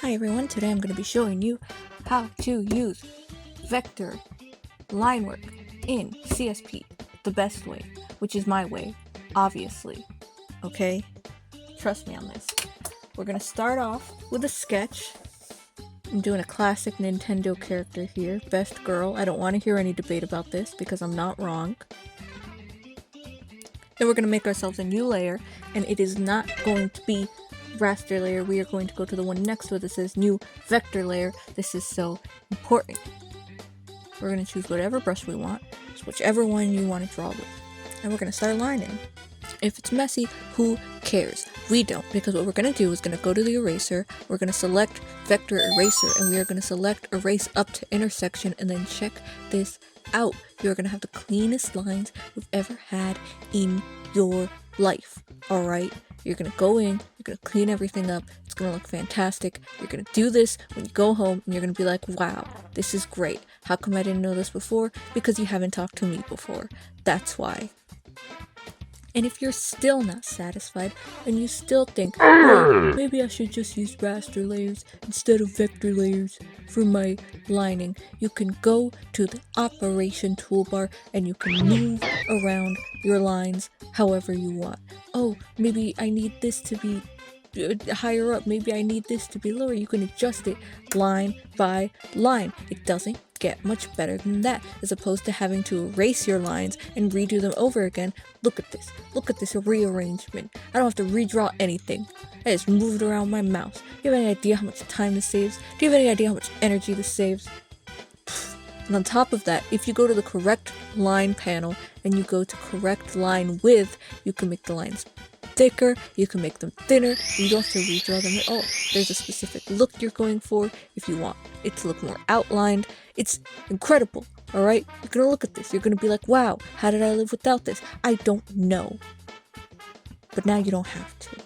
Hi everyone, today I'm going to be showing you how to use vector line work in CSP the best way, which is my way, obviously. Okay? Trust me on this. We're going to start off with a sketch. I'm doing a classic Nintendo character here, best girl. I don't want to hear any debate about this because I'm not wrong. Then we're going to make ourselves a new layer, and it is not going to be raster layer. We are going to go to the one next to it that says new vector layer. This is so important. We're going to choose whatever brush we want, just whichever one you want to draw with, and we're going to start lining. If it's messy, who cares? We don't, because what we're going to do is going to go to the eraser, we're going to select vector eraser, and we are going to select erase up to intersection, and then check this out. You're going to have the cleanest lines you've ever had in your life. Alright? You're going to go in, you're going to clean everything up, it's going to look fantastic. You're going to do this when you go home, and you're going to be like, wow, this is great. How come I didn't know this before? Because you haven't talked to me before. That's why. And if you're still not satisfied, and you still think, well, maybe I should just use raster layers instead of vector layers for my lining, you can go to the operation toolbar and you can move around your lines however you want. Oh, maybe I need this to be higher up, maybe I need this to be lower. You can adjust it line by line. It doesn't get much better than that, as opposed to having to erase your lines and redo them over again. Look at this rearrangement. I don't have to redraw anything. I just moved around my mouse. Do you have any idea how much time this saves? Do you have any idea how much energy this saves? And on top of that, if you go to the correct line panel and you go to correct line width, you can make the lines thicker, you can make them thinner, you don't have to redraw them at all. There's a specific look you're going for if you want it to look more outlined. It's incredible, alright? You're gonna look at this, you're gonna be like, wow, how did I live without this? I don't know. But now you don't have to.